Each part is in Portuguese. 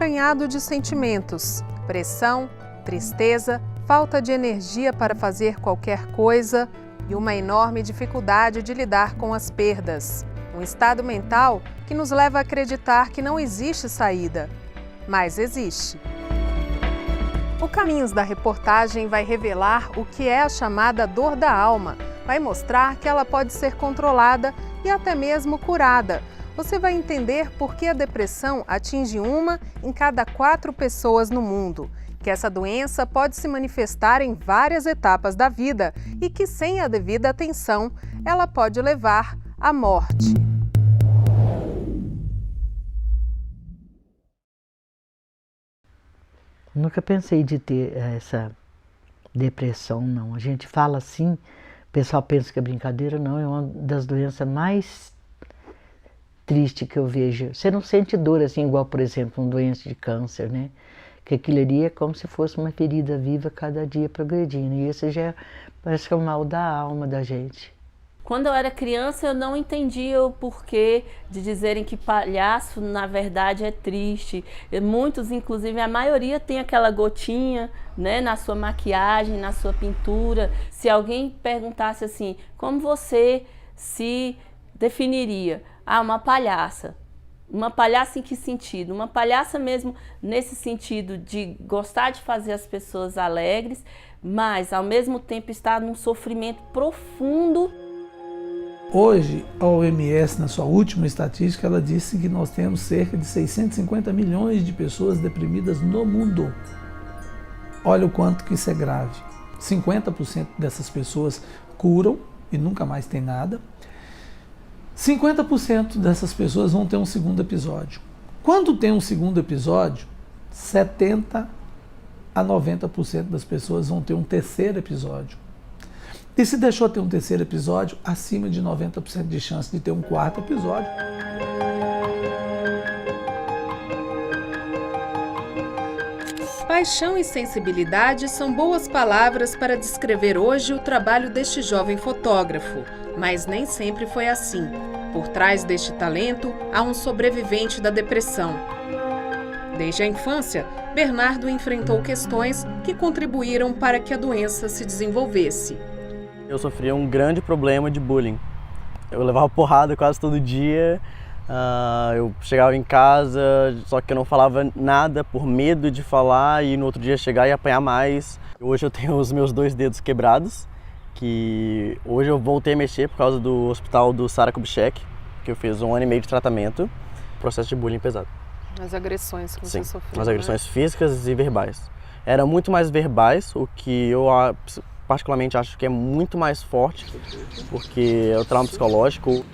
emaranhado de sentimentos, pressão, tristeza, falta de energia para fazer qualquer coisa e uma enorme dificuldade de lidar com as perdas. Um estado mental que nos leva a acreditar que não existe saída, mas existe. O Caminhos da reportagem vai revelar o que é a chamada dor da alma, vai mostrar que ela pode ser controlada e até mesmo curada. Você vai entender por que a depressão atinge 1 em cada 4 pessoas no mundo, que essa doença pode se manifestar em várias etapas da vida e que, sem a devida atenção, ela pode levar à morte. Nunca pensei de ter essa depressão, não. A gente fala assim, o pessoal pensa que é brincadeira, não. É uma das doenças mais tristes que eu vejo. Você não sente dor assim, igual, por exemplo, uma doença de câncer, né? Que aquilo ali é como se fosse uma ferida viva cada dia progredindo. E isso já parece que é o mal da alma da gente. Quando eu era criança, eu não entendia o porquê de dizerem que palhaço, na verdade, é triste. Muitos, inclusive, a maioria tem aquela gotinha, né, na sua maquiagem, na sua pintura. Se alguém perguntasse assim, como você se definiria? Ah, uma palhaça. Uma palhaça em que sentido? Uma palhaça mesmo nesse sentido de gostar de fazer as pessoas alegres, mas, ao mesmo tempo, estar num sofrimento profundo. Hoje, a OMS, na sua última estatística, ela disse que nós temos cerca de 650 milhões de pessoas deprimidas no mundo. Olha o quanto que isso é grave. 50% dessas pessoas curam e nunca mais tem nada. 50% dessas pessoas vão ter um segundo episódio. Quando tem um segundo episódio, 70% a 90% das pessoas vão ter um terceiro episódio. E se deixou ter um terceiro episódio, acima de 90% de chance de ter um quarto episódio. Paixão e sensibilidade são boas palavras para descrever hoje o trabalho deste jovem fotógrafo, mas nem sempre foi assim. Por trás deste talento, há um sobrevivente da depressão. Desde a infância, Bernardo enfrentou questões que contribuíram para que a doença se desenvolvesse. Eu sofria um grande problema de bullying. Eu levava porrada quase todo dia, eu chegava em casa, só que eu não falava nada por medo de falar e no outro dia chegar e apanhar mais. Hoje eu tenho os meus 2 dedos quebrados, que hoje eu voltei a mexer por causa do hospital do Sara Kubitschek, que eu fiz 1 ano e meio de tratamento, processo de bullying pesado. As agressões que você sofreu. As agressões físicas e verbais. Eram muito mais verbais, o que eu particularmente acho que é muito mais forte, porque é o trauma psicológico.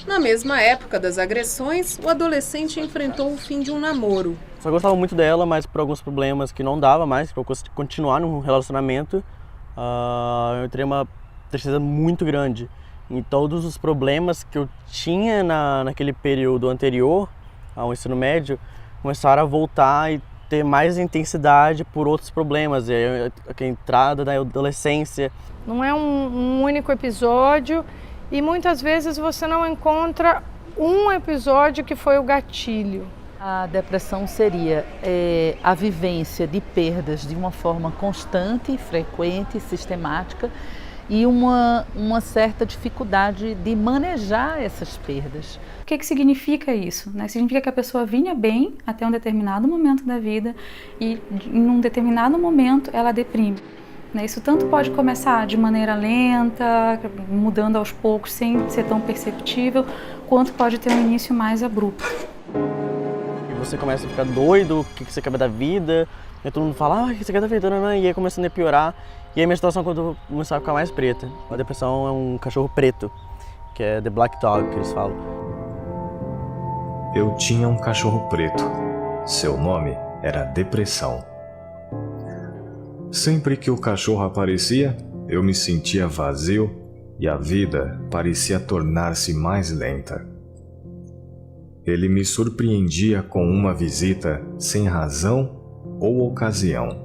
Na mesma época das agressões, o adolescente enfrentou o fim de um namoro. Só gostava muito dela, mas por alguns problemas que não dava mais para eu continuar num relacionamento, eu teria uma tristeza muito grande. E todos os problemas que eu tinha naquele período anterior ao ensino médio começaram a voltar e ter mais intensidade por outros problemas, a entrada da adolescência. Não é um único episódio e muitas vezes você não encontra um episódio que foi o gatilho. A depressão seria a vivência de perdas de uma forma constante, frequente, sistemática e uma certa dificuldade de manejar essas perdas. O que significa isso? Significa que a pessoa vinha bem até um determinado momento da vida e em um determinado momento ela deprime. Isso tanto pode começar de maneira lenta, mudando aos poucos sem ser tão perceptível, quanto pode ter um início mais abrupto. E você começa a ficar doido, o que você quer da vida, e todo mundo fala, o que você quer da vida, e aí começando a piorar. E aí minha situação quando começava a ficar mais preta. A depressão é um cachorro preto, que é the black dog, que eles falam. Eu tinha um cachorro preto. Seu nome era depressão. Sempre que o cachorro aparecia, eu me sentia vazio e a vida parecia tornar-se mais lenta. Ele me surpreendia com uma visita sem razão ou ocasião.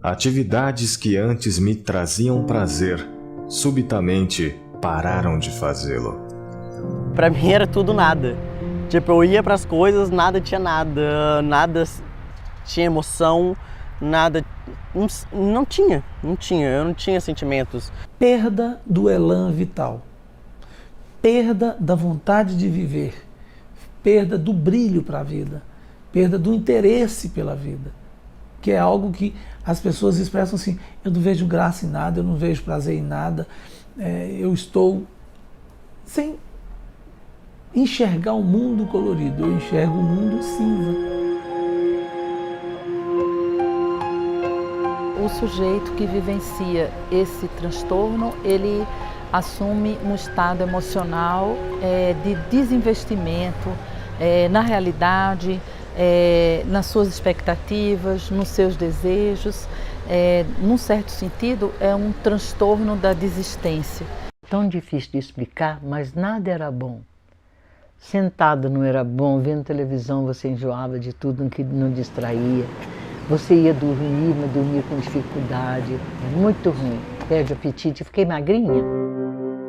Atividades que antes me traziam prazer, subitamente pararam de fazê-lo. Pra mim era tudo nada. Tipo, eu ia para as coisas, nada tinha emoção, nada, não tinha, eu não tinha sentimentos. Perda do elan vital, perda da vontade de viver, perda do brilho para a vida, perda do interesse pela vida, que é algo que as pessoas expressam assim: eu não vejo graça em nada, eu não vejo prazer em nada, eu estou sem enxergar o mundo colorido, eu enxergo o mundo cinza. O sujeito que vivencia esse transtorno, ele assume um estado emocional de desinvestimento na realidade, nas suas expectativas, nos seus desejos. Num certo sentido, é um transtorno da desistência. Tão difícil de explicar, mas nada era bom. Sentado não era bom, vendo televisão você enjoava de tudo, que não distraía. Você ia dormir, mas dormia com dificuldade, muito ruim. Perde o apetite, fiquei magrinha.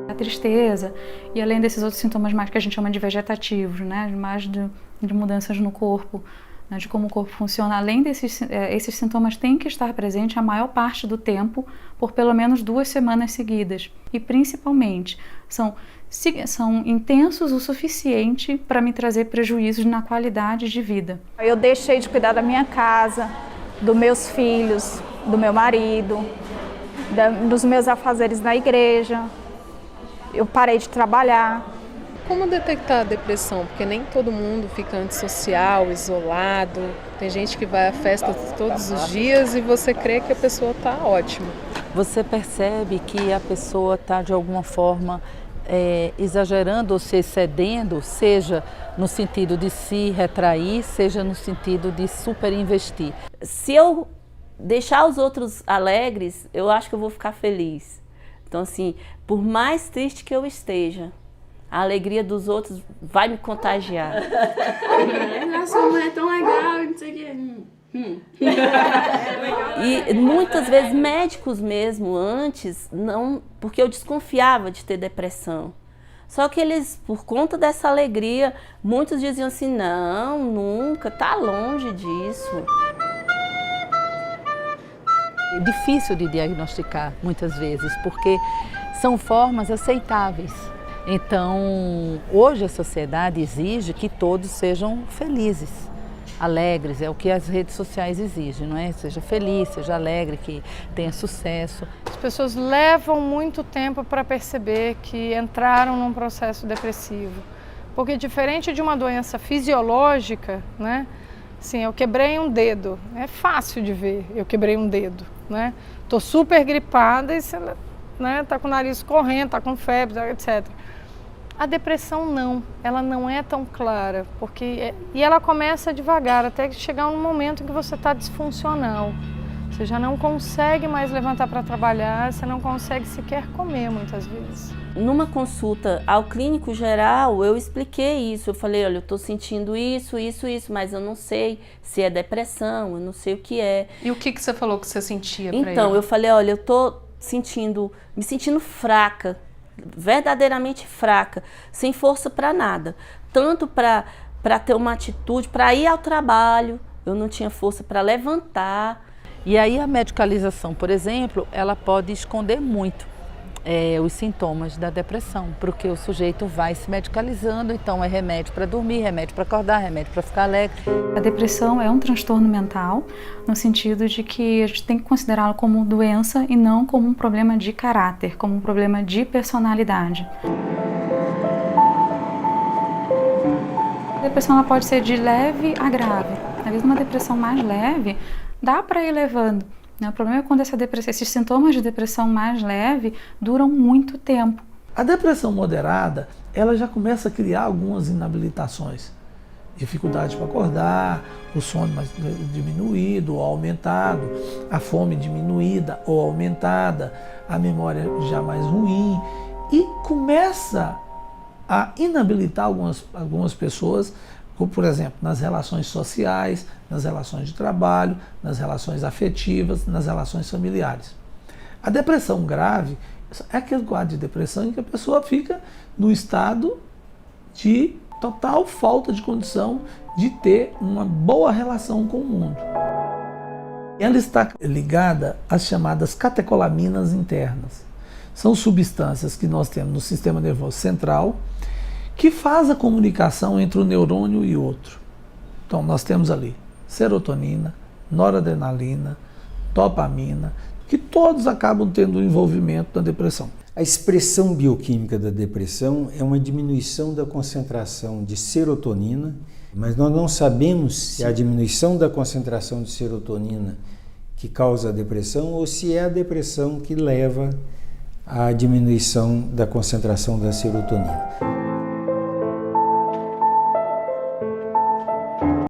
A tristeza, e além desses outros sintomas mais que a gente chama de vegetativos, né? Mais de mudanças no corpo, né? De como o corpo funciona. Além desses esses sintomas têm que estar presentes a maior parte do tempo, por pelo menos 2 semanas seguidas. E principalmente, são intensos o suficiente para me trazer prejuízos na qualidade de vida. Eu deixei de cuidar da minha casa, dos meus filhos, do meu marido, dos meus afazeres na igreja. Eu parei de trabalhar. Como detectar a depressão? Porque nem todo mundo fica antissocial, isolado. Tem gente que vai à festa todos os dias e você crê que a pessoa está ótima. Você percebe que a pessoa está de alguma forma exagerando ou se excedendo, seja no sentido de se retrair, seja no sentido de superinvestir. Se eu deixar os outros alegres, eu acho que eu vou ficar feliz. Então, assim, por mais triste que eu esteja, a alegria dos outros vai me contagiar. Nossa, a mulher é tão legal, não sei o quê. E muitas vezes médicos mesmo antes, não, porque eu desconfiava de ter depressão. Só que eles, por conta dessa alegria, muitos diziam assim: não, nunca, tá longe disso. É difícil de diagnosticar muitas vezes, porque são formas aceitáveis. Então, hoje a sociedade exige que todos sejam felizes, alegres, é o que as redes sociais exigem, não é? Seja feliz, seja alegre, que tenha sucesso. As pessoas levam muito tempo para perceber que entraram num processo depressivo. Porque diferente de uma doença fisiológica, né? Assim, eu quebrei um dedo, é fácil de ver, eu quebrei um dedo, né? Tô super gripada e você, né, tá com o nariz correndo, tá com febre, etc. A depressão não, ela não é tão clara, e ela começa devagar, até chegar um momento em que você está disfuncional. Você já não consegue mais levantar para trabalhar, você não consegue sequer comer muitas vezes. Numa consulta ao clínico geral, eu expliquei isso. Eu falei: olha, eu estou sentindo isso, mas eu não sei se é depressão, eu não sei o que é. E o que você falou que você sentia para ele? Então, eu falei: olha, eu estou me sentindo fraca, verdadeiramente fraca, sem força para nada. Tanto para ter uma atitude, para ir ao trabalho, eu não tinha força para levantar. E aí a medicalização, por exemplo, ela pode esconder muito os sintomas da depressão, porque o sujeito vai se medicalizando, então é remédio para dormir, remédio para acordar, remédio para ficar alegre. A depressão é um transtorno mental, no sentido de que a gente tem que considerá-lo como doença e não como um problema de caráter, como um problema de personalidade. A depressão ela pode ser de leve a grave. Às vezes uma depressão mais leve dá para ir levando. O problema é quando esses sintomas de depressão mais leve duram muito tempo. A depressão moderada, ela já começa a criar algumas inabilitações. Dificuldade para acordar, o sono mais diminuído ou aumentado, a fome diminuída ou aumentada, a memória já mais ruim. E começa a inabilitar algumas pessoas, por exemplo, nas relações sociais, nas relações de trabalho, nas relações afetivas, nas relações familiares. A depressão grave é aquele quadro de depressão em que a pessoa fica no estado de total falta de condição de ter uma boa relação com o mundo. Ela está ligada às chamadas catecolaminas internas. São substâncias que nós temos no sistema nervoso central que faz a comunicação entre o neurônio e outro. Então nós temos ali serotonina, noradrenalina, dopamina, que todos acabam tendo envolvimento na depressão. A expressão bioquímica da depressão é uma diminuição da concentração de serotonina, mas nós não sabemos se é a diminuição da concentração de serotonina que causa a depressão ou se é a depressão que leva à diminuição da concentração da serotonina.